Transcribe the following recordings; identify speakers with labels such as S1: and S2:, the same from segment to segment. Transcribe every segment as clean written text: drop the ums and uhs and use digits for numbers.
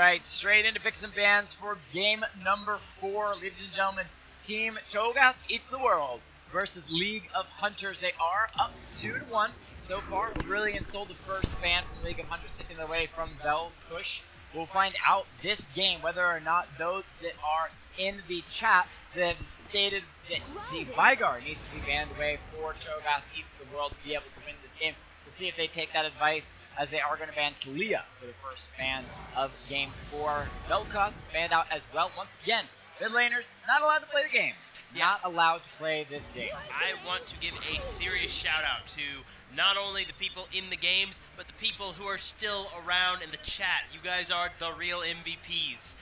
S1: right, straight into picks and bans for game number 4, ladies and gentlemen. Team Cho'Gath Eats the World versus League of Hunters. They are up 2-1 so far. Brilliant sold the first ban from League of Hunters, taking it away from Velkush. We'll find out this game whether or not those that are in the chat that have stated that the Vygar needs to be banned away for Cho'Gath Eats the World to be able to win this game. We'll see if they take that advice, as they are going to ban Talia for the first ban of game 4. Velkush banned out as well. Once again, mid laners not allowed to play the game. Not allowed to play this game.
S2: I want to give a serious shout out to not only the people in the games, but the people who are still around in the chat. You guys are the real MVPs.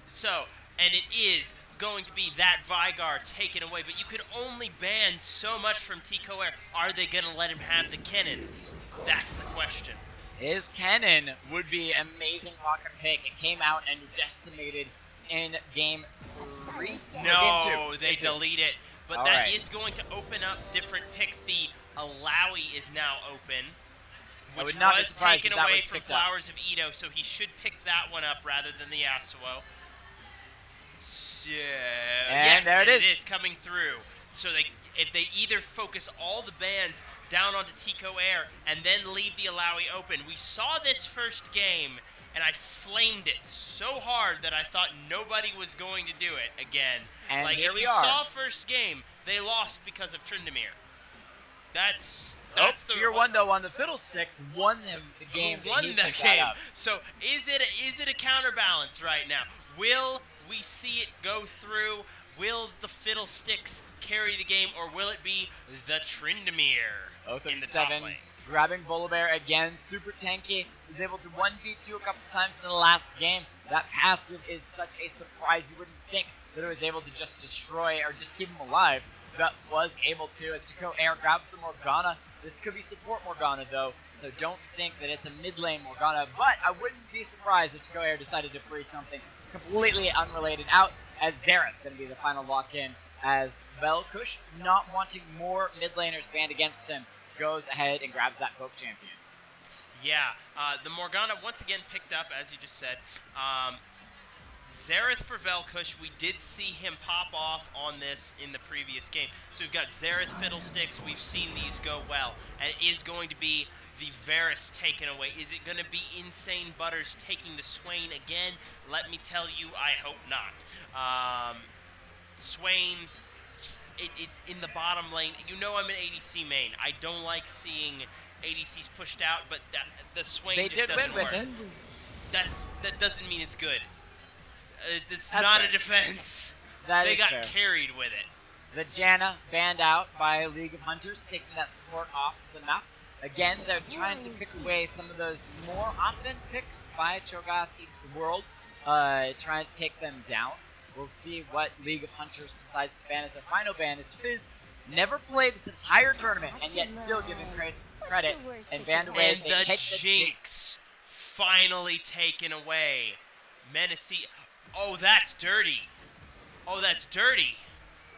S2: So, and it is going to be that Vygar taken away, but you could only ban so much from Tico Air. Are they going to let him have the cannon? That's the question.
S1: His cannon would be amazing pocket pick. It came out and decimated in game 3.
S2: No, they delete it. But that
S1: right.
S2: is going to open up different picks. The Alawi is now open, which was taken away from Flowers of Edo, so he should pick that one up rather than the Yasuo. So,
S1: and
S2: yes,
S1: there it is.
S2: It is coming through. So if they either focus all the bans down onto Tico Air and then leave the Alawi open. We saw this first game, and I flamed it so hard that I thought nobody was going to do it again.
S1: And
S2: like,
S1: here
S2: if
S1: we
S2: you
S1: are.
S2: saw first game, they lost because of Tryndamere. That's the
S1: Tier 1 though on the Fiddlesticks won him the game.
S2: Won the game. So is it a counterbalance right now? Will we see it go through? Will the Fiddlesticks carry the game, or will it be the Tryndamere in the top lane?
S1: Grabbing Volibear again, super tanky. Was able to 1v2 a couple times in the last game. That passive is such a surprise. You wouldn't think that it was able to just destroy or just keep him alive, but was able to, as Tico Air grabs the Morgana. This could be support Morgana though, so don't think that it's a mid lane Morgana, but I wouldn't be surprised if Tico Air decided to free something completely unrelated out, as Xerath going to be the final lock-in, as Velkush, not wanting more mid laners banned against him, goes ahead and grabs that Poke champion.
S2: Yeah, the Morgana once again picked up, as you just said. Xerath for Velkush, we did see him pop off on this in the previous game. So we've got Xerath Fiddlesticks, we've seen these go well, and it is going to be the Varus taken away. Is it going to be Insane Butters taking the Swain again? Let me tell you, I hope not. Swain, in the bottom lane, you know I'm an ADC main. I don't like seeing ADCs pushed out, but the Swain just doesn't work. That doesn't mean it's good. It's not a defense. They got carried with it.
S1: The Janna banned out by League of Hunters, taking that support off the map. Again, they're trying to pick away some of those more often picks by Cho'Gath Eats the World, trying to take them down. We'll see what League of Hunters decides to ban as their final ban, as Fizz never played this entire tournament and yet still giving credit and banned away.
S2: And the Jinx finally taken away. Menacing. Oh, that's dirty. Oh, that's dirty.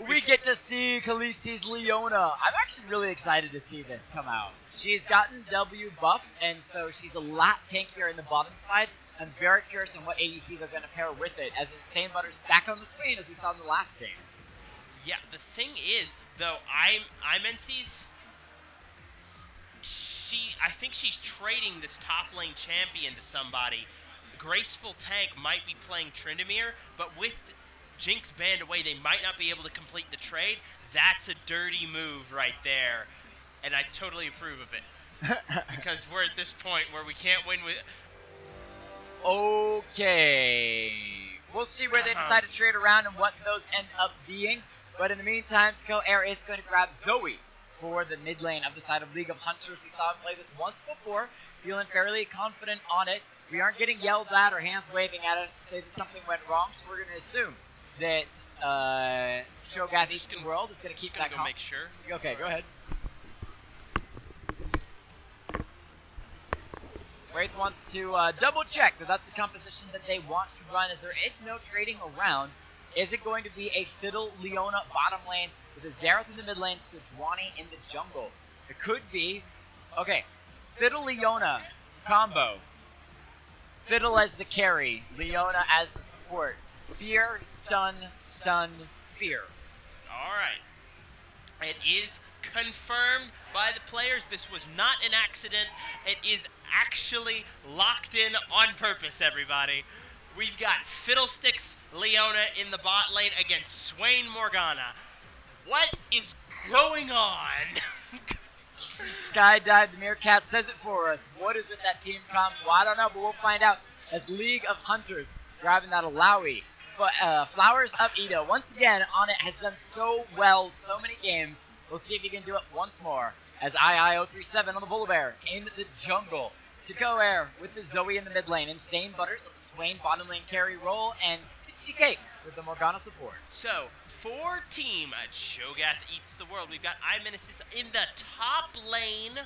S1: We get to see Khaleesi's Leona. I'm actually really excited to see this come out. She's gotten W buff, and so she's a lot tankier in the bottom side. I'm very curious on what ADC they're going to pair with it, as Insane Butters back on the screen as we saw in the last game.
S2: Yeah, the thing is, though, IMNC's, I think she's trading this top lane champion to somebody. Graceful Tank might be playing Tryndamere, but with Jinx banned away, they might not be able to complete the trade. That's a dirty move right there, and I totally approve of it. Because we're at this point where we can't win with...
S1: Okay. We'll see where they decide to trade around and what those end up being. But in the meantime, Tico Air is going to grab Zoe for the mid lane of the side of League of Hunters. We saw him play this once before, feeling fairly confident on it. We aren't getting yelled at or hands waving at us to say that something went wrong, so we're going to assume that Cho'Gath Eats the World is going to keep that calm.
S2: Make sure.
S1: Okay, go ahead. Wraith wants to double check that that's the composition that they want to run, as there is no trading around. Is it going to be a Fiddle Leona bottom lane with a Xerath in the mid lane, Sejuani in the jungle? It could be. Okay, Fiddle Leona combo Fiddle as the carry, Leona as the support. Fear, stun, stun, fear.
S2: All right. It is confirmed by the players. This was not an accident. It is actually locked in on purpose, everybody. We've got Fiddlesticks Leona in the bot lane against Swain Morgana. What is going on?
S1: Skydive, the Meerkat says it for us. What is with that team comp? Well, I don't know, but we'll find out as League of Hunters grabbing that Alawi. Flowers of Ito, once again, on it, has done so well so many games. We'll see if he can do it once more. As II-037 on the Volibear in the jungle. To go air with the Zoe in the mid lane. Insane Butters of Swain bottom lane carry role. And Pitchy Cakes with the Morgana support.
S2: So, for team Cho'Gath Eats the World, we've got I-Menaces in the top lane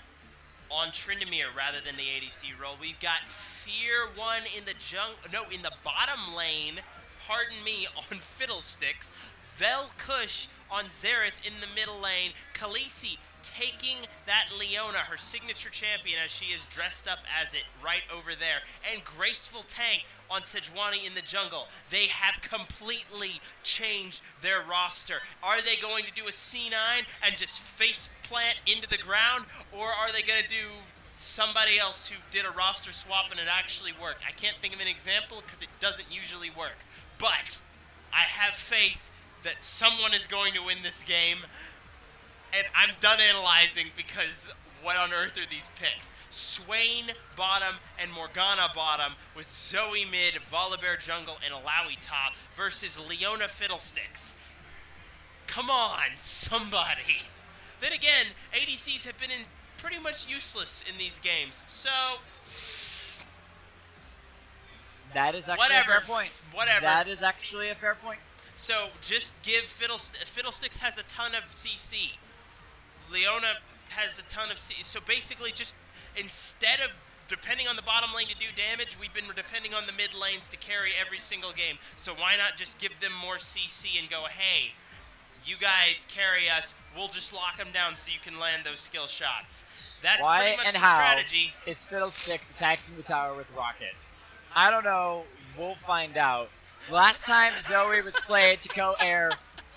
S2: on Tryndamere rather than the ADC role. We've got Fear 1 in the bottom lane, pardon me, on Fiddlesticks. Velkush on Xerath in the middle lane. Khaleesi taking that Leona, her signature champion, as she is dressed up as it right over there. And Graceful Tank on Sejuani in the jungle. They have completely changed their roster. Are they going to do a C9 and just face plant into the ground? Or are they going to do somebody else who did a roster swap and it actually worked? I can't think of an example because it doesn't usually work. But I have faith that someone is going to win this game. And I'm done analyzing because what on earth are these picks? Swain bottom and Morgana bottom with Zoe mid, Volibear jungle, and Alawi top versus Leona Fiddlesticks. Come on, somebody. Then again, ADCs have been pretty much useless in these games, so
S1: that is actually a fair point.
S2: Whatever.
S1: That is actually a fair point.
S2: So just give Fiddlesticks has a ton of CC. Leona has a ton of CC. So basically just instead of depending on the bottom lane to do damage, we've been depending on the mid lanes to carry every single game. So why not just give them more CC and go, hey, you guys carry us, we'll just lock them down so you can land those skill shots. That's
S1: why
S2: pretty much
S1: and
S2: the
S1: how
S2: strategy.
S1: Is Fiddlesticks attacking the tower with rockets? I don't know. We'll find out. Last time Zoe was played to go air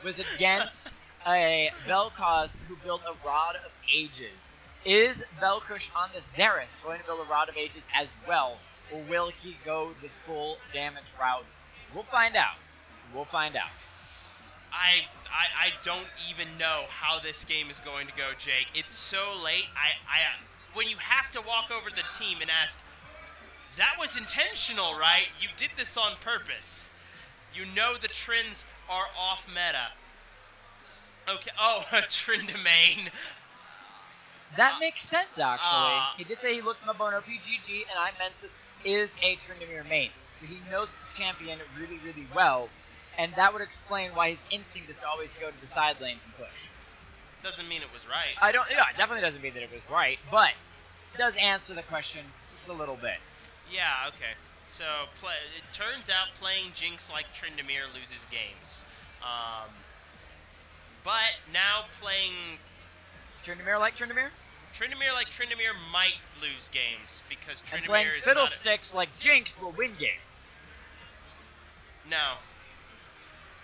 S1: was against a Vel'Koz who built a Rod of Ages. Is Velkush on the Xerath going to build a Rod of Ages as well, or will he go the full damage route? We'll find out. We'll find out.
S2: I don't even know how this game is going to go, Jake. It's so late. When you have to walk over the team and ask, that was intentional, right? You did this on purpose. You know the trends are off meta. Okay. Oh, Tryndamere.
S1: That makes sense, actually. He did say he looked him up on OPGG, and I-Menaces is a Tryndamere main. So he knows this champion really, really well, and that would explain why his instinct is to always go to the side lanes and push.
S2: Doesn't mean it was right.
S1: Yeah, it definitely doesn't mean that it was right, but it does answer the question just a little bit.
S2: Yeah, okay. So, it turns out playing Jinx like Tryndamere loses games. But now playing
S1: Tryndamere like Tryndamere?
S2: Tryndamere like Tryndamere might lose games because
S1: And playing
S2: Tryndamere is
S1: Fiddlesticks like Jinx will win games.
S2: No.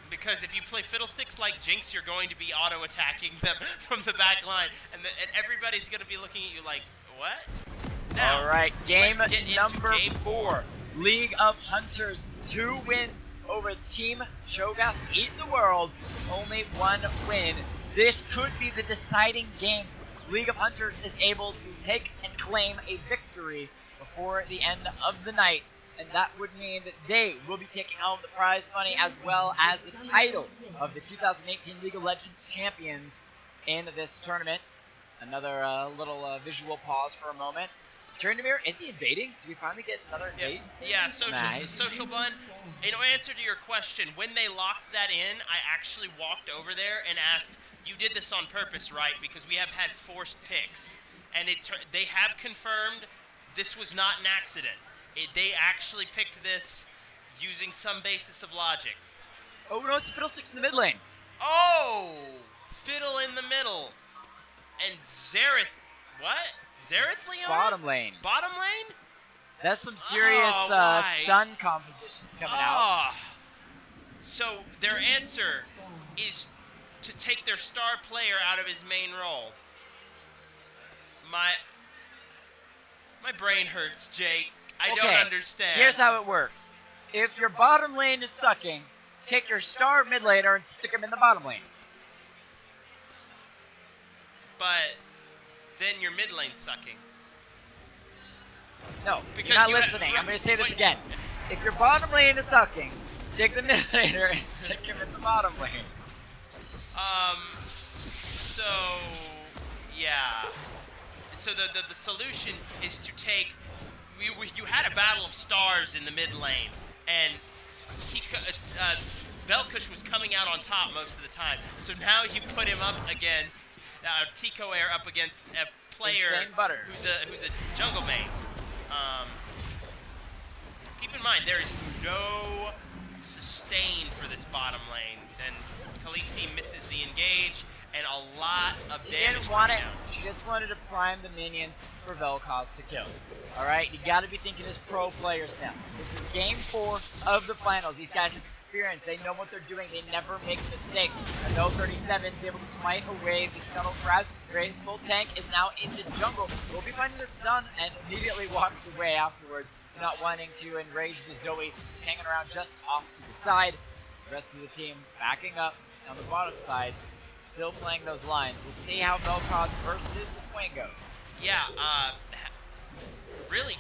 S2: Because if you play Fiddlesticks like Jinx, you're going to be auto-attacking them from the back line. And everybody's going to be looking at you like, what? Now,
S1: alright, game number
S2: game
S1: 4. League of Hunters, 2 wins over Team Cho'Gath Eat the World. Only 1 win. This could be the deciding game. League of Hunters is able to take and claim a victory before the end of the night. And that would mean that they will be taking home the prize money as well as the title of the 2018 League of Legends champions in this tournament. Another little visual pause for a moment. Tryndamere, is he invading? Do we finally get another invade?
S2: Yeah, social bun. In answer to your question, when they locked that in, I actually walked over there and asked, you did this on purpose, right? Because we have had forced picks. And they have confirmed this was not an accident. They actually picked this using some basis of logic.
S1: Oh no, it's Fiddlesticks in the mid lane.
S2: Oh! Fiddle in the middle. And Xerath, what? Xerath Leona?
S1: Bottom lane.
S2: Bottom lane?
S1: That's some serious
S2: why?
S1: stun compositions coming out.
S2: So their answer is to take their star player out of his main role. My brain hurts, Jake. I don't understand.
S1: Here's how it works. If your bottom lane is sucking, take your star mid laner and stick him in the bottom lane.
S2: But then your mid lane's sucking.
S1: No,
S2: Because
S1: you're not
S2: you
S1: listening. I'm going to say this again. If your bottom lane is sucking, take the mid laner and stick him in the bottom lane.
S2: So yeah. So the solution is to take. You had a battle of stars in the mid lane, and Velkush was coming out on top most of the time. So now you put him up against Tico Air up against a player who's a jungle main. Keep in mind there is no sustain for this bottom lane, and Khaleesi misses the engage, and a lot of damage.
S1: She just wanted to prime the minions for Vel'Koz to kill. Alright, you gotta be thinking as pro players now. This is game 4 of the finals. These guys have experience, they know what they're doing, they never make mistakes. And though 37 is able to smite away the Scuttle Crab, Gray's full tank is now in the jungle. Will be finding the stun and immediately walks away afterwards, not wanting to enrage the Zoe. He's hanging around just off to the side. The rest of the team backing up on the bottom side, still playing those lines. We'll see how Vel'Koz versus the swing goes.
S2: Yeah, really,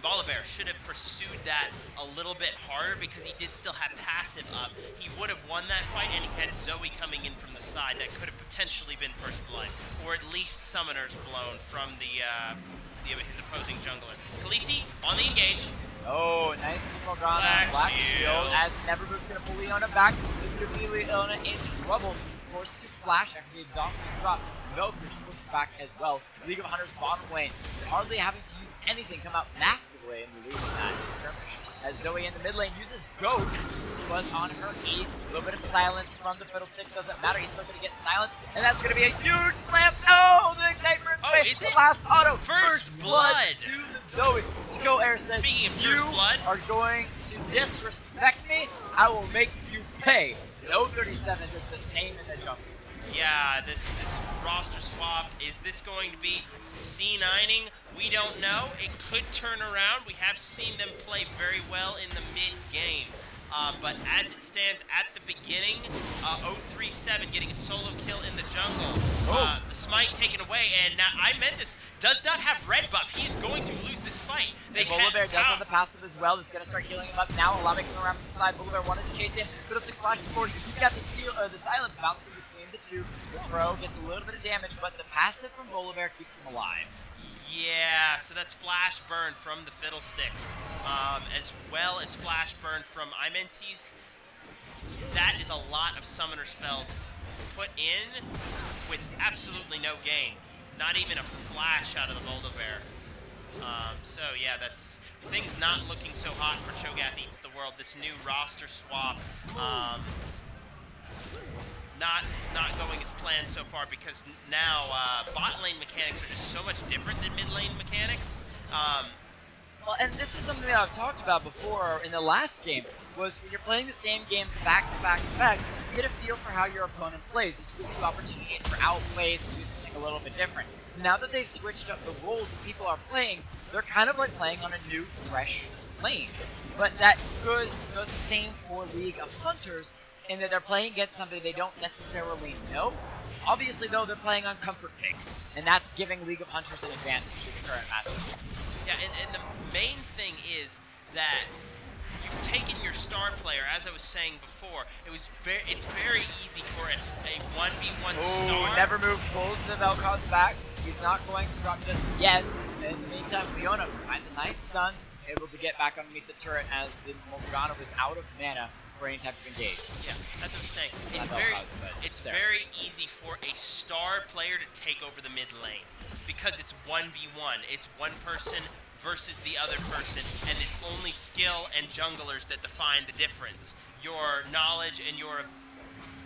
S2: Volibear should have pursued that a little bit harder because he did still have passive up. He would have won that fight, and he had Zoe coming in from the side. That could have potentially been first blood, or at least summoners blown from his opposing jungler. Khaleesi on the engage.
S1: Oh, nice Morgana, Black Shield, as Neverboot's gonna pull Leona back. This could be Leona in trouble. Forced to flash after the exhaust was dropped. Velkush pushed back as well. League of Hunters bottom lane, hardly having to use anything, come out massively in the lead in that skirmish. As Zoe in the mid lane uses Ghost, which was on her E. A little bit of silence from the Fiddlesticks, doesn't matter, he's still gonna get silence, and that's gonna be a huge slam. No, the Ignite burns away.
S2: Is
S1: the
S2: it?
S1: last auto.
S2: First blood
S1: to the Zoe. Tico Air says, you are going to disrespect me, I will make you pay. No 37 is the same in the jungle.
S2: Yeah, this roster swap, is this going to be C9ing? We don't know. It could turn around. We have seen them play very well in the mid-game. But as it stands at the beginning, 037 getting a solo kill in the jungle. The smite taken away, and now Imentus does not have red buff. He is going to lose this fight.
S1: Volibear does have the passive as well. It's going to start healing him up now. Allow coming around from the side. Volibear wanted to chase in. Fiddlesticks flashes forward. He's got the silence bouncing between the two. The throw gets a little bit of damage, but the passive from Volibear keeps him alive.
S2: Yeah, so that's Flash Burn from the Fiddlesticks, as well as Flash Burn from Imensis. That is a lot of summoner spells put in with absolutely no gain. Not even a flash out of the Volibear. So yeah, that's things not looking so hot for Cho'Gath Eats the World. This new roster swap, not going as planned so far because now bot lane mechanics are just so much different than mid lane mechanics.
S1: Well, and this is something that I've talked about before in the last game, was when you're playing the same games back to back to back, you get a feel for how your opponent plays, which gives you opportunities for outplays to do something a little bit different. Now that they've switched up the roles that people are playing, they're kind of like playing on a new, fresh lane. But that goes the same for League of Hunters, in that they're playing against somebody they don't necessarily know. Obviously, though, they're playing on comfort picks, and that's giving League of Hunters an advantage to the current matchups.
S2: Yeah, and the main thing is that you've taken your star player, as I was saying before. It's very easy for a 1v1 star.
S1: Nevermove pulls the Vel'Koz back. He's not going to drop just yet. And in the meantime, Leona finds a nice stun, able to get back underneath the turret as the Morgana was out of mana for any type of engage.
S2: Yeah, that's what I'm saying. It's very easy for a star player to take over the mid lane because it's 1v1. It's one person versus the other person, and it's only skill and junglers that define the difference. Your knowledge and your...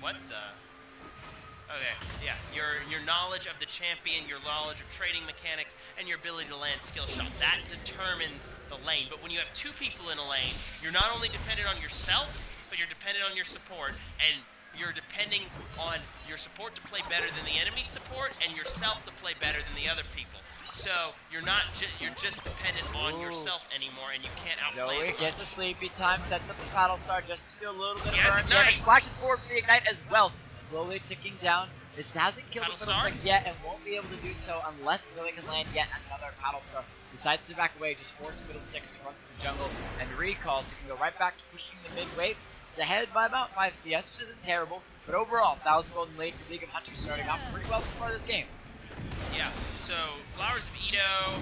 S2: What the... Okay, yeah. Your knowledge of the champion, your knowledge of trading mechanics, and your ability to land skill shot. That determines the lane. But when you have two people in a lane, you're not only dependent on yourself, but you're dependent on your support, and you're depending on your support to play better than the enemy support, and yourself to play better than the other people. So you're not you're just dependent on yourself anymore, and you can't outplay.
S1: Zoe gets a sleepy time, sets up the battle star just to do a little bit of
S2: Yes,
S1: burn
S2: Ignite.
S1: damage. Flashes forward for the ignite as well. Slowly ticking down. It hasn't killed the
S2: Battlestar?
S1: Fiddlesticks yet and won't be able to do so unless Zoe can land yet another Battlestar. Decides to back away, just force Fiddlesticks to run through the jungle and recall, so you can go right back to pushing the mid wave. It's ahead by about 5 CS, which isn't terrible, but overall, 1,000 golden lead for League of Hunters starting off pretty well so far this game.
S2: Yeah, so Flowers of Edo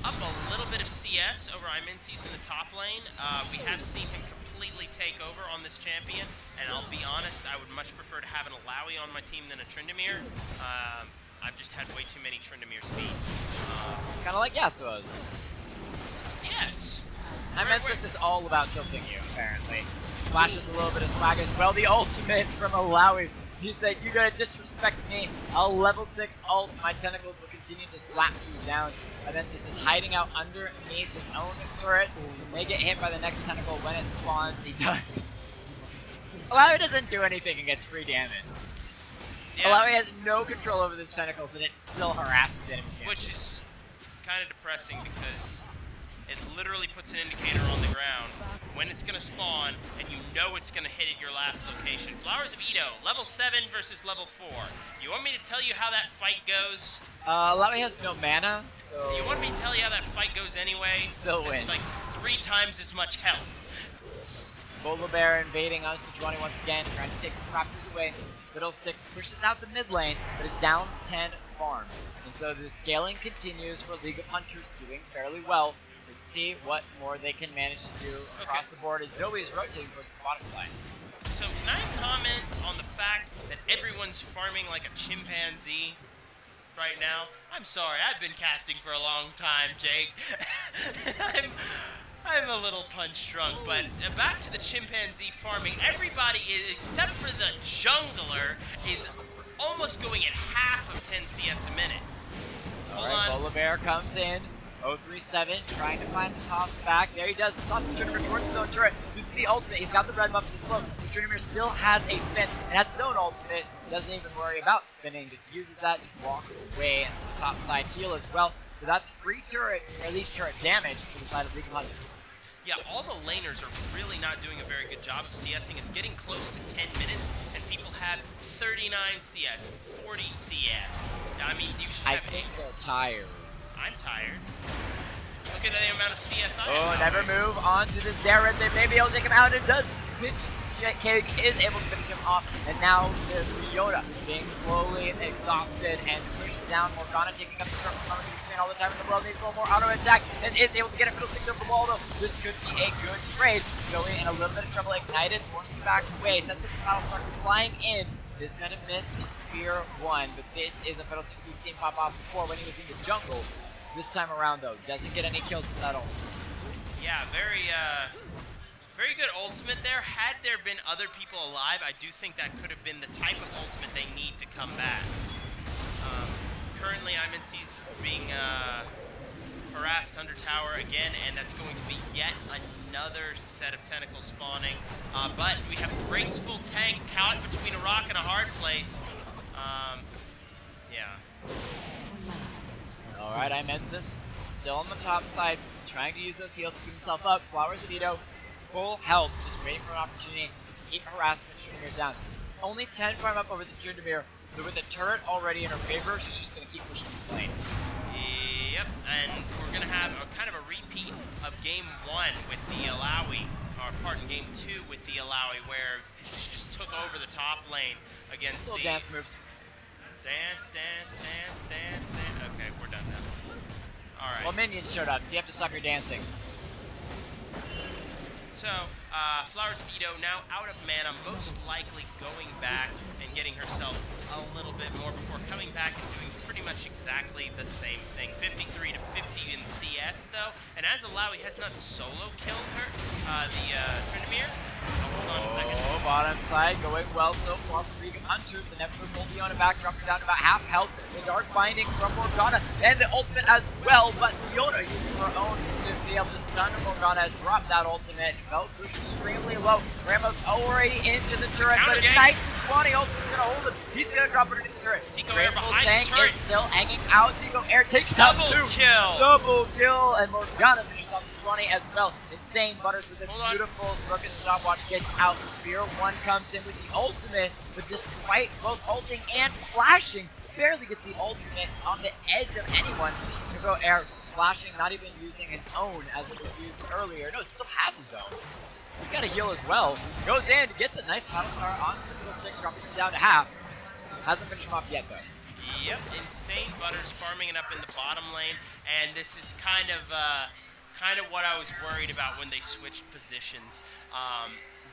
S2: up a little bit of CS over Imencies in the top lane. We have seen him completely take over on this champion, and I'll be honest, I would much prefer to have an Alawi on my team than a Tryndamere. I've just had way too many Tryndamere speed.
S1: Kind of like Yasuo's.
S2: Yes!
S1: Imensis is all about tilting you, apparently. Flashes a little bit of swag as well. The ultimate from Alawi. He said, "You gotta disrespect me. I'll level 6 ult. My tentacles will continue to slap you down." Imensis is hiding out underneath his own turret. He may get hit by the next tentacle when it spawns. He does. Alawi doesn't do anything and gets free damage.
S2: Yeah.
S1: Alawi has no control over these tentacles and it still harasses the enemy champion.
S2: Which is kind of depressing because it literally puts an indicator on the ground when it's going to spawn, and you know it's going to hit at your last location. Flowers of Edo, level 7 versus level 4. You want me to tell you how that fight goes?
S1: Alawi has no mana, so...
S2: You want me to tell you how that fight goes anyway?
S1: Still wins.
S2: It's like 3 times as much health.
S1: Bear invading us to 20 once again, trying to take some raptors away. Fiddlesticks pushes out the mid lane, but is down 10 farm. And so the scaling continues for League of Hunters, doing fairly well. To see what more they can manage to do across the board as Zoe is rotating towards the bottom side.
S2: So can I comment on the fact that everyone's farming like a chimpanzee right now? I'm sorry, I've been casting for a long time, Jake. I'm a little punch drunk, but back to the chimpanzee farming. Everybody is, except for the jungler, is almost going at half of 10 CS a minute.
S1: Alright, Bear comes in. 037 trying to find the toss back. There he does. Tosses Tryndamere towards his own turret. This is the ultimate. He's got the red buff to slow. Tryndamere still has a spin, and that's his own ultimate. Doesn't even worry about spinning. Just uses that to walk away and the top side heal as well. So that's free turret, or at least turret damage to the side of League of Hunters.
S2: Yeah, all the laners are really not doing a very good job of CSing. It's getting close to 10 minutes, and people have 39 CS, 40 CS. I mean, you should have...
S1: I think they're tired.
S2: I'm tired. Look at the amount of CS I
S1: Oh,
S2: have.
S1: never move on to this Darren. They may be able to take him out. It does. Cake is able to finish him off. And now the Yoda being slowly exhausted and pushed down. Morgana taking up the turret from coming to the screen all the time in the world. Needs one more auto attack and is able to get a Fiddlesticks over the wall though. This could be a good trade. Zoe in a little bit of trouble. Ignited, forced back away. Sets up the Battlestar who's flying in. Is gonna miss Fear 1, but this is a Fiddlesticks we've seen pop off before when he was in the jungle. This time around, though, doesn't get any kills with that ult.
S2: Yeah, very good ultimate there. Had there been other people alive, I do think that could have been the type of ultimate they need to come back. Currently, Imencies being harassed under tower again, and that's going to be yet another set of tentacles spawning. But we have a graceful tank caught between a rock and a hard place. Yeah.
S1: Alright, Imensis still on the top side, trying to use those heals to keep himself up. Flowers of Edo, full health, just waiting for an opportunity to keep harassing the Tryndamere down. Only 10 farm up over the Tryndamere, but with the turret already in her favor, she's just going to keep pushing this lane.
S2: Yep, and we're going to have a kind of a repeat of game 1 with the Alawi, or pardon, game 2 with the Alawi, where she just took over the top lane against
S1: Little
S2: the...
S1: dance moves.
S2: Dance. Okay, we're done now. Alright.
S1: Well, minions showed up, so you have to stop your dancing.
S2: So, Flowers of Edo now out of mana, most likely going back and getting herself a little bit more before coming back and doing pretty much exactly the same thing. 53 to 50 in CS though, and as Alawi has not solo killed her, Tryndamere. Hold on a second.
S1: Oh, bottom side going well so far for League of Hunters. The never pulled Leona back, dropping down to about half health. The dark binding from Morgana and the ultimate as well, but Leona using her own to be able to stun Morgana, drop that ultimate. Bell pushed extremely low. Ramos already into the turret, but it's nice and Swanee ultimate's gonna hold him. He's gonna drop it into the turret.
S2: Tico Air behind the turret.
S1: Is still hanging out. Tico Air takes out
S2: Double
S1: two.
S2: kill.
S1: Double kill, and Morgana finishes off Swanee as well. Insane Butters with a beautiful broken stopwatch gets out. Fear 1 comes in with the ultimate, but despite both ulting and flashing, barely gets the ultimate on the edge of anyone. Tico Air flashing, not even using his own as it was used earlier. No, still has his own. He's got a heal as well. Goes in, gets a nice battle star onto the middle 6, dropping him down to half. Hasn't finished him off yet though.
S2: Yep, insane Butters farming it up in the bottom lane, and this is kind of what I was worried about when they switched positions.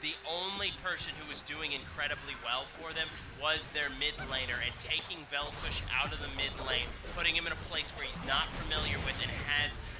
S2: The only person who was doing incredibly well for them was their mid laner, and taking Velpush out of the mid lane, putting him in a place where he's not familiar with and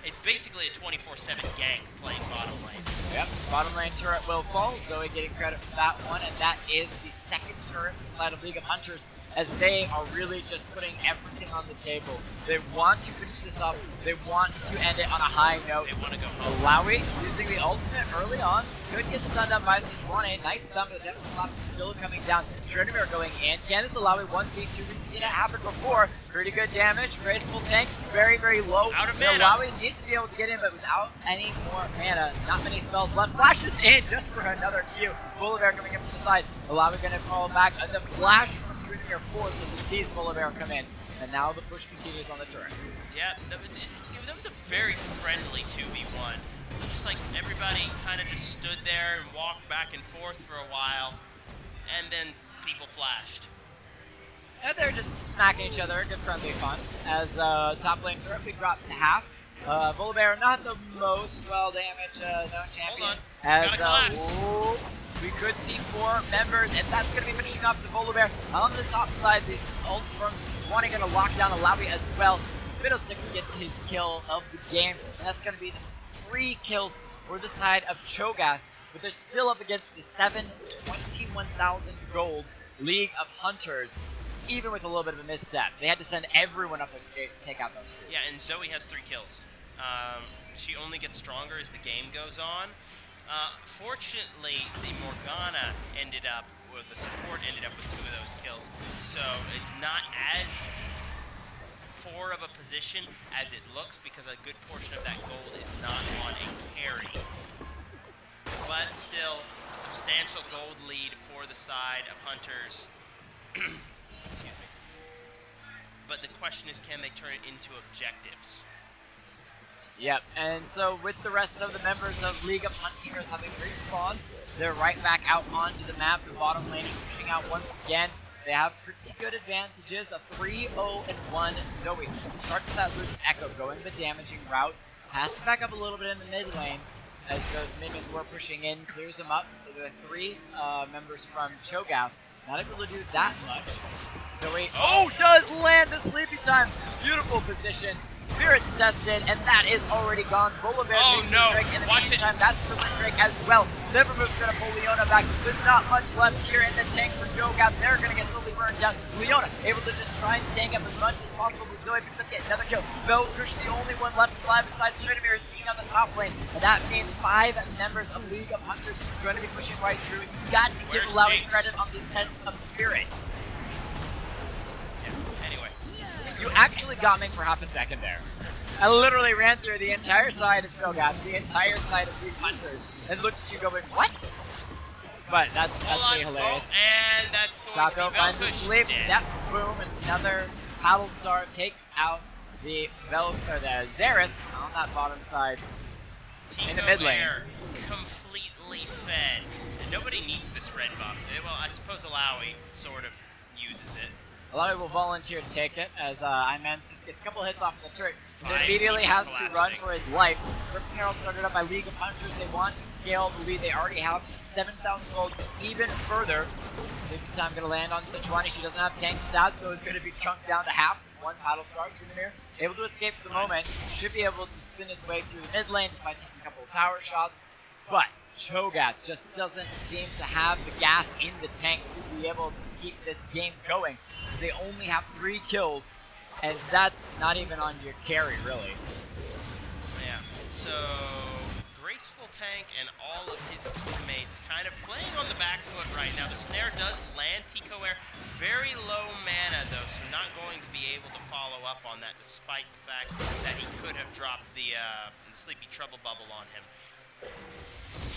S2: it's basically a 24/7 gank playing bottom lane.
S1: Yep, bottom lane turret will fall. Zoe getting credit for that one, and that is the second turret inside of League of Hunters, as they are really just putting everything on the table. They want to finish this up. They want to end it on a high note.
S2: They want to go home.
S1: Alawi using the ultimate early on. Could get stunned up by Sejuani. Nice stun, but the Death Collapse is still coming down. Tryndamere going in. Can this Alawi 1v2? We've seen it happen before. Pretty good damage. Graceful tank. Very, very low.
S2: Out of mana.
S1: Alawi needs to be able to get in, but without any more mana. Not many spells left. Flashes in just for another Q. Bullabear coming in from the side. Alawi going to fall back. And the flash from Tryndamere force as he sees Bullabear come in. And now the push continues on the turret.
S2: Yeah, that was a very friendly 2v1. So just like everybody kind of just stood there and walked back and forth for a while, and then people flashed.
S1: And they're just smacking each other, good friendly fun. As top lane turret we drop to half. Bullabear not the most well damaged, no champion.
S2: Hold on.
S1: As we could see 4 members, and that's going to be finishing off the Bullabear on the top side. The ult from Swanee going to lock down Alawi as well. Fiddlesticks gets his kill of the game, and that's going to be the 3 kills for the side of Cho'Gath, but they're still up against the 21,000 gold League of Hunters, even with a little bit of a misstep. They had to send everyone up there to take out those 2.
S2: Yeah, and Zoe has 3 kills. She only gets stronger as the game goes on. Fortunately, the Morgana ended up, or the support ended up with 2 of those kills, so it's not as poor of a position as it looks, because a good portion of that gold is not on a carry. But still, substantial gold lead for the side of Hunters. Excuse me. But the question is, can they turn it into objectives?
S1: Yep, and so with the rest of the members of League of Hunters having respawned, they're right back out onto the map. The bottom lane is pushing out once again. They have pretty good advantages, a 3-0-1 Zoe. Starts that Luke's Echo, going the damaging route. Has to back up a little bit in the mid lane as those minions were pushing in, clears them up. So there are 3 members from Cho'Gath. Not able to do that much. Zoe, does land the sleepy time. Beautiful position. Spirit tested, and that is already gone. Bullabear takes the Drake in the meantime. That's for Drake as well. Liverpool's going to pull Leona back. There's not much left here in the tank for Cho'Gath. They're going to get slowly burned down. Leona able to just try and tank up as much as possible. But Zoe picks up yet another kill. Velkush, the only one left alive inside Tryndamere, is pushing on the top lane. And that means 5 members of League of Hunters are going to be pushing right through. You got to give Alawi credit on these tests of spirit.
S2: Yeah, anyway.
S1: You actually got me for half a second there. I literally ran through the entire side of Cho'Gath, the entire side of League Hunters, and looked at you going, what? But that's pretty hilarious.
S2: And that's going
S1: Taco
S2: to be
S1: finds a
S2: Velkush
S1: sleep.
S2: dead.
S1: Yep, boom, and another Paddle Star takes out the Xerath on that bottom side in the mid lane.
S2: Completely fed. And nobody needs this red buff. Well, I suppose Alawi sort of uses it.
S1: Alawi will volunteer to take it as Imantis gets a couple hits off of the turret. Then
S2: Five
S1: immediately has
S2: people
S1: to run
S2: collapsing.
S1: for his life. Rip's Herald started up by League of Hunters. They want to scale the lead. They already have 7,000 gold even further. Sleeping Time going to land on Sejuani. She doesn't have tank stats, so it's going to be chunked down to half. One battle star. Trumir able to escape for the moment. Should be able to spin his way through the mid lane despite taking a couple of tower shots. But Cho'Gath just doesn't seem to have the gas in the tank to be able to keep this game going. They only have 3 kills, and that's not even on your carry, really.
S2: Yeah, so Graceful Tank and all of his teammates kind of playing on the back foot right now. The snare does land. Tico Air, very low mana though, so not going to be able to follow up on that despite the fact that he could have dropped the Sleepy Trouble Bubble on him.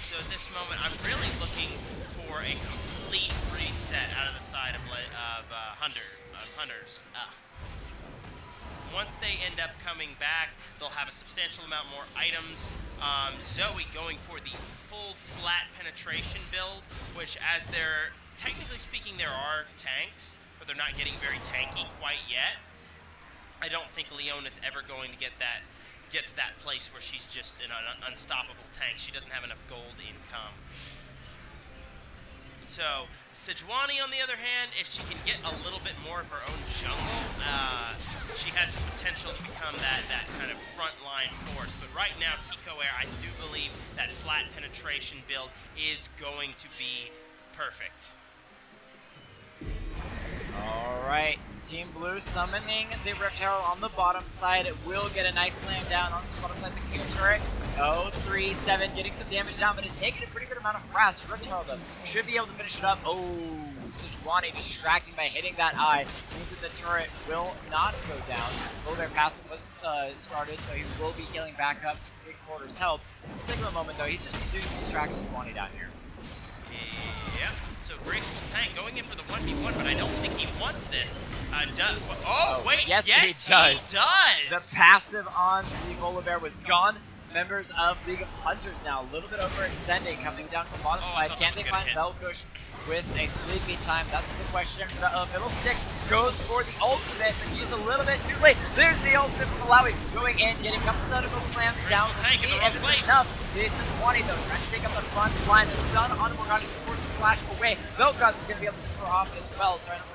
S2: So at this moment, I'm really looking for a complete reset out of the side of Hunters. Once they end up coming back, they'll have a substantial amount more items. Zoe going for the full flat penetration build, which as they're, technically speaking, there are tanks, but they're not getting very tanky quite yet. I don't think Leona's ever going to get to that place where she's just an unstoppable tank. She doesn't have enough gold income. So Sejuani, on the other hand, if she can get a little bit more of her own jungle, she has the potential to become that kind of frontline force. But right now, Tico Air, I do believe that flat penetration build is going to be perfect.
S1: Alright, Team Blue summoning the Rift Herald on the bottom side. It will get a nice slam down on the bottom side secure turret. 0-3-7 getting some damage down, but it's taking a pretty good amount of harass. Rift Herald though should be able to finish it up. Oh, Sejuani distracting by hitting that eye means that the turret will not go down. Though their passive was started, so he will be healing back up to 3/4 health. Take him a moment though, he's just doing distract Sejuani down here.
S2: Yeah, so Graceful Tank going in for the 1v1, but I don't think he wants this. Wait,
S1: yes,
S2: he
S1: does.
S2: does!
S1: The passive on the Volibear was gone. Members of League of Hunters now a little bit overextending, coming down from the bottom side. Can they find Velkush with a Sleepy Time? That's the question. Fiddlestick goes for the ultimate, but he's a little bit too late. There's the ultimate from Malawi going in, getting a couple medical slams down.
S2: Tank in the wrong place.
S1: Enough. It's a 20 though, trying to take up the front line. The stun on Morgana, she's forced to flash away. Vel'Koz is going to be able to throw off as well. Trying to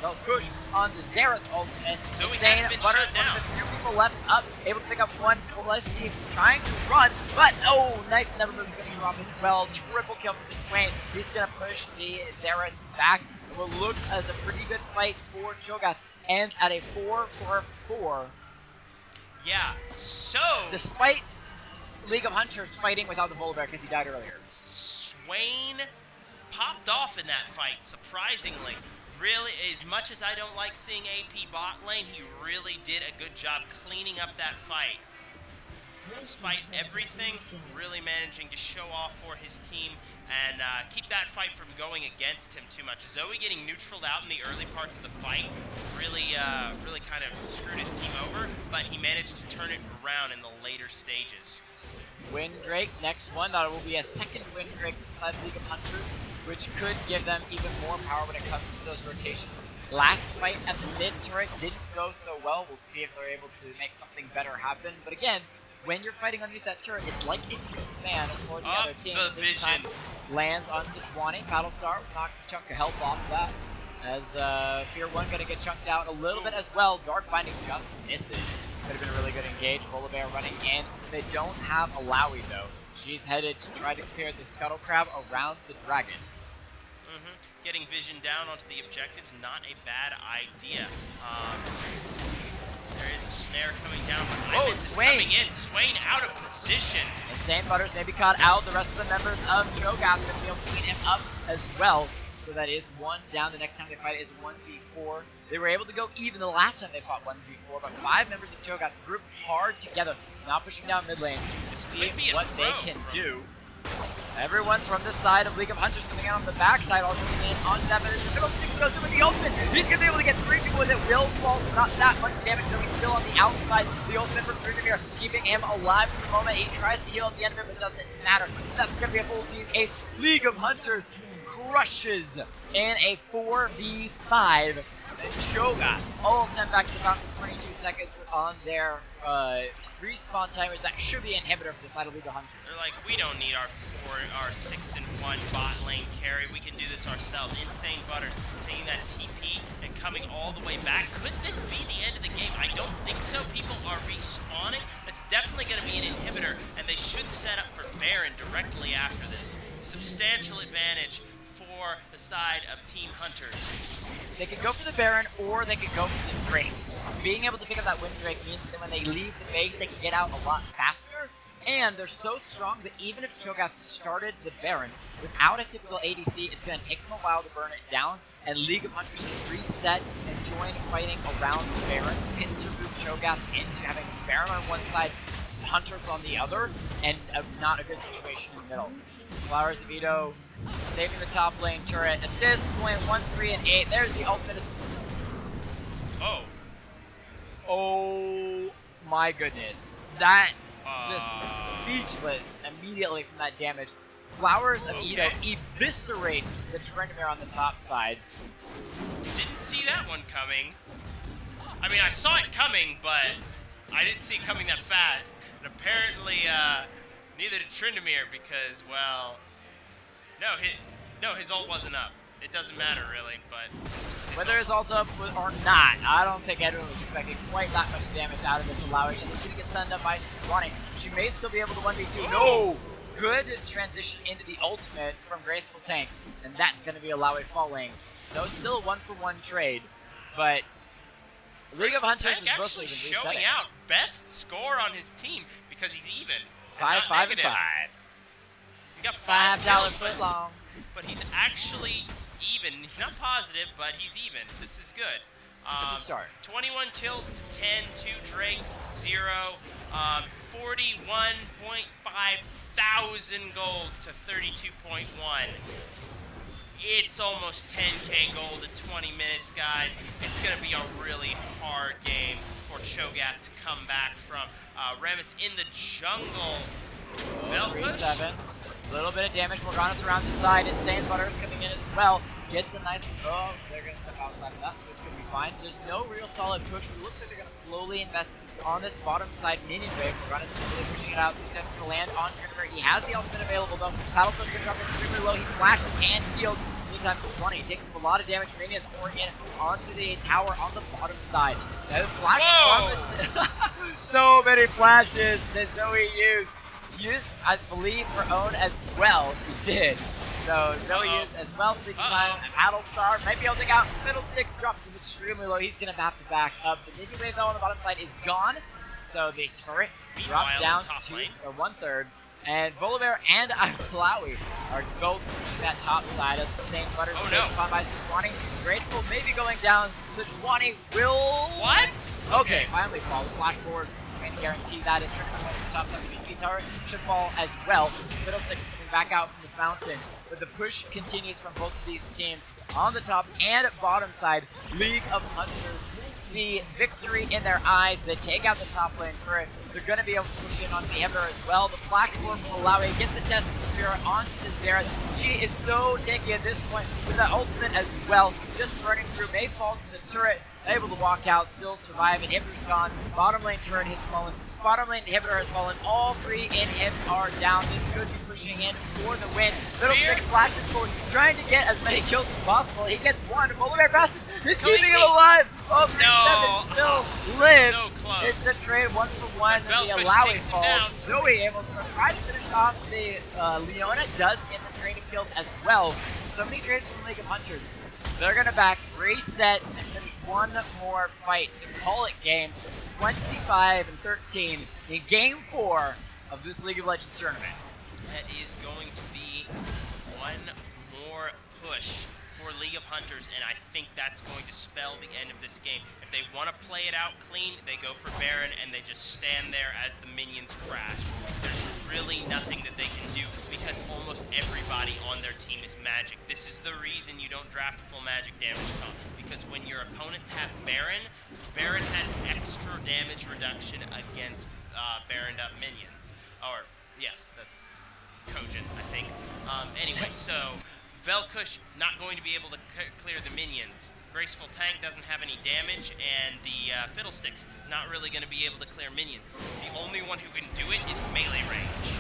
S1: Velkush on the Xerath ultimate.
S2: So
S1: Insane Butters, one of the few people left up, able to pick up one. Celestia trying to run, but oh, nice never moving finisher off as well. Triple kill from Swain. He's going to push the Xerath back. It will look as a pretty good fight for Cho'Gath. Ends at a 4-4-4.
S2: Yeah, so
S1: Despite League of Hunters fighting without the Volibear because he died earlier.
S2: Swain popped off in that fight, surprisingly. Really, as much as I don't like seeing AP bot lane, he really did a good job cleaning up that fight. Despite everything, really managing to show off for his team and keep that fight from going against him too much. Zoe getting neutraled out in the early parts of the fight really kind of screwed his team over, but he managed to turn it around in the later stages.
S1: Windrake, next one. That will be a second Windrake inside League of Hunters, which could give them even more power when it comes to those rotations. Last fight at the mid turret didn't go so well. We'll see if they're able to make something better happen. But again, when you're fighting underneath that turret, it's like a sixth man for the other team.
S2: The vision
S1: lands on Sejuani. Battlestar knocked a chunk of health off of that. As Fear 1 gonna get chunked out a little bit as well. Dark Binding just misses. Could have been a really good engage. Volibear running in. They don't have Alawi though. She's headed to try to clear the Scuttle Crab around the dragon.
S2: Getting vision down onto the objectives, not a bad idea. There is a snare coming down, but
S1: Swain
S2: coming in. Swain out of position.
S1: Insane Butters may be caught out. The rest of the members of Cho'Gath going to be able to clean him up as well. So that is one down. The next time they fight is 1v4. They were able to go even the last time they fought 1v4, but 5 members of Cho'Gath grouped hard together, now pushing down mid lane to see what they can do. Everyone's from this side of League of Hunters coming out on the backside, all coming in on that, but there's a 6 goes in with the ultimate. He's going to be able to get 3 people with it. Will fall, so not that much damage, so he's still on the outside. The ultimate from Trumir, keeping him alive for the moment. He tries to heal at the end of it, but it doesn't matter. That's going to be a full team ace. League of Hunters crushes in a 4v5 Shoga all sent back to the fountain 22 seconds on their respawn timers. That should be inhibitor for the side of League of Hunters.
S2: They're like, we don't need our 6-in-1 bot lane carry. We can do this ourselves. Insane Butters taking that TP and coming all the way back. Could this be the end of the game? I don't think so. People are respawning. That's definitely going to be an inhibitor, and they should set up for Baron directly after this. Substantial advantage for the side of Team Hunters.
S1: They could go for the Baron, or they could go for the Drake. Being able to pick up that Wind Drake means that when they leave the base, they can get out a lot faster. And they're so strong that even if Cho'Gath started the Baron without a typical ADC, it's going to take them a while to burn it down. And League of Hunters can reset and join fighting around the Baron, pincer move Cho'Gath into having Baron on one side, Hunters on the other, and not a good situation in the middle. Flowers of Ito saving the top lane turret. At this point, 1, 3, and 8. There's the ultimate.
S2: Oh.
S1: Oh my goodness. That just speechless immediately from that damage. Flowers of Ito eviscerates the Tryndamere on the top side.
S2: Didn't see that one coming. I mean, I saw it coming, but I didn't see it coming that fast. And apparently, neither did Tryndamere because, well, no, his ult wasn't up. It doesn't matter really, but
S1: whether his ult up or not, I don't think Edwin was expecting quite that much damage out of this Alawi. She's going to get stunned up by Swanee. She may still be able to 1v2. No! Good transition into the ultimate from Graceful Tank, and that's going to be Alawi falling. So it's still a 1-for-1 trade, but League of Hunters is mostly
S2: showing out best score on his team because he's even.
S1: 5, 5, and 5.
S2: He got
S1: $5 foot long.
S2: But he's actually even. He's not positive, but he's even. This is good.
S1: Good start.
S2: 21 kills to 10, 2 drakes to 0, 41.5 thousand gold to 32.1. It's almost 10k gold in 20 minutes, guys. It's going to be a really hard game for Cho'Gath to come back from. Remus in the jungle.
S1: 3-7. A little bit of damage. Morgana's around the side. Insane Butters coming in as well. Gets a nice. Oh, they're going to step outside of that, so it's going to be fine. There's no real solid push, but it looks like they're going to slowly invest on this bottom side minion wave. Morgana's really pushing it out. Steps to land on Tryndamere. He has the ultimate available though. Battlestar's going to drop extremely low. He flashes and heals. Times 20, taking a lot of damage. Minions pouring in onto the tower on the bottom side. So many flashes that Zoe used, I believe, her own as well. She did. So Zoe used as well. Sleeping time. Battlestar might be able to take out Fiddlesticks. Drops him extremely low. He's gonna have to back up. The minion wave though on the bottom side is gone. So the turret drops down to 1/3. And Volibear and Alawi are both pushing that top side of the same Butters.
S2: Oh no!
S1: Spawned by Swanee. Graceful may be going down. So Swanee will.
S2: What?
S1: Okay, finally fall. The flash forward. Going to guarantee that is tripping on the top side of the VP tower. Should fall as well. Fiddlesticks coming back out from the fountain. But the push continues from both of these teams on the top and bottom side. League of Hunters see victory in their eyes. They take out the top lane turret. They're going to be able to push in on the Heather as well. The flash forward from Alawi gets the test spirit onto the Xerath. She is so tanky at this point with that ultimate as well. Just burning through. May fall to the turret. Able to walk out, still survive. Inhibitor's gone. Bottom lane turret has fallen. Bottom lane inhibitor has fallen. All 3 inhibs are down. This could be pushing in for the win. Fiddlesticks flashes forward, trying to get as many kills as possible. He gets one. Volibear passes. He's keeping him alive. Oh, 3-7 still lives.
S2: So close.
S1: It's a trade 1-for-1. The Alawi falls. Zoe able to try to finish off the Leona. Does get the trading killed as well. So many trades from League of Hunters. They're going to back, reset, and finish one more fight to call it game 25-13 in Game 4 of this League of Legends tournament.
S2: That is going to be one more push for League of Hunters, and I think that's going to spell the end of this game. If they want to play it out clean, they go for Baron, and they just stand there as the minions crash. There's really nothing that they can do because almost everybody on their team is magic. This is the reason you don't draft a full magic damage comp, because when your opponents have Baron, Baron has extra damage reduction against Baroned up minions. Or, yes, that's cogent, I think. Anyway, so Velkush not going to be able to clear the minions. Graceful Tank doesn't have any damage, and the Fiddlesticks not really going to be able to clear minions. The only one who can do it is melee range.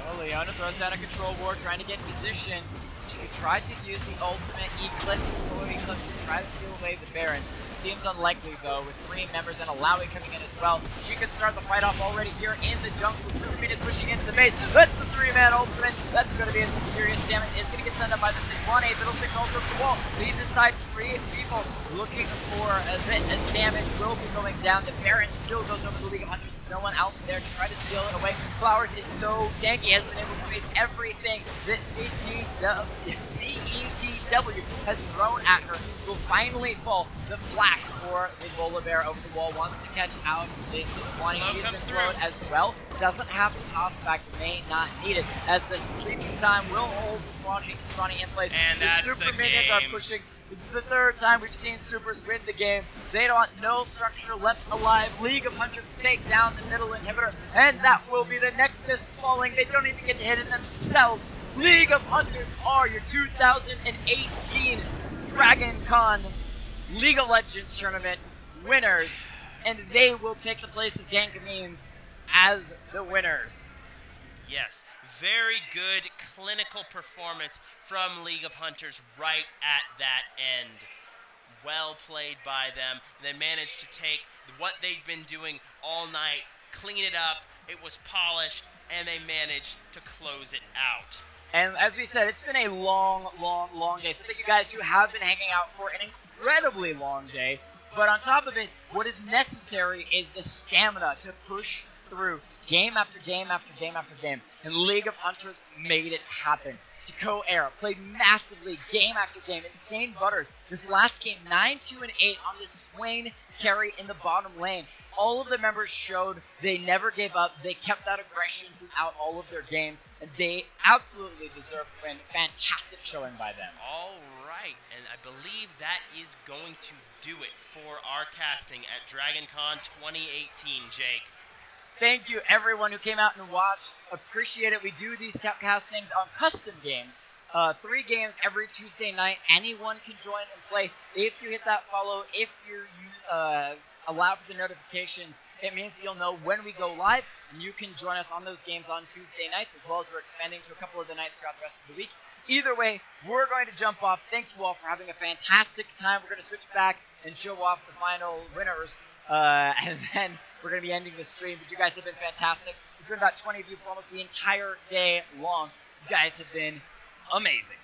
S1: Well, Leona throws down a control ward, trying to get in position. She tried to use the ultimate Eclipse, Solar Eclipse, to try to steal away the Baron. Seems unlikely, though, with 3 members and Alawi coming in as well. She could start the fight off already here in the jungle. Superman is pushing into the base. That's the 3-man ultimate. That's going to be some serious damage. It's going to get sent up by the 6-1-8. Fiddlesticks also to the wall. Leads inside 3 people looking for a bit of damage. Will be going down. The Baron still goes over the League of Hunters. There's no one else there to try to steal it away. Flowers is so tanky. Has been able to face everything that CETW has thrown at her. Will finally fall. The flash for the Bola Bear over the wall. Wants to catch out this 6-1. She's been slowed as well. Doesn't have the toss back. May not need it. As the sleeping time will hold Swani in place.
S2: And that's
S1: the super
S2: the
S1: minions are
S2: game.
S1: pushing. This is the 3rd time we've seen Supers win the game. They don't no structure left alive. League of Hunters take down the middle inhibitor, and that will be the Nexus falling. They don't even get to hit it themselves. League of Hunters are your 2018 DragonCon League of Legends tournament winners, and they will take the place of Dankamines as the winners.
S2: Yes, very good clinical performance from League of Hunters right at that end. Well played by them. They managed to take what they'd been doing all night, clean it up, it was polished, and they managed to close it out.
S1: And as we said, it's been a long day. So thank you guys who have been hanging out for an incredibly long day. But on top of it, what is necessary is the stamina to push through game after game after game after game. And League of Hunters made it happen. Deco Era played massively game after game. Insane butters. This last game, 9-2-8 on this Swain carry in the bottom lane. All of the members showed they never gave up. They kept that aggression throughout all of their games, and they absolutely deserve to win. Fantastic showing by them.
S2: All right, and I believe that is going to do it for our casting at DragonCon 2018, Jake.
S1: Thank you, everyone who came out and watched. Appreciate it. We do these castings on custom games. 3 games every Tuesday night. Anyone can join and play. If you hit that follow, if you allow for the notifications, it means that you'll know when we go live, and you can join us on those games on Tuesday nights, as well as we're expanding to a couple of the nights throughout the rest of the week. Either way, we're going to jump off. Thank you all for having a fantastic time. We're going to switch back and show off the final winners, and then we're going to be ending the stream. But you guys have been fantastic. There's been about 20 of you for almost the entire day long. You guys have been amazing.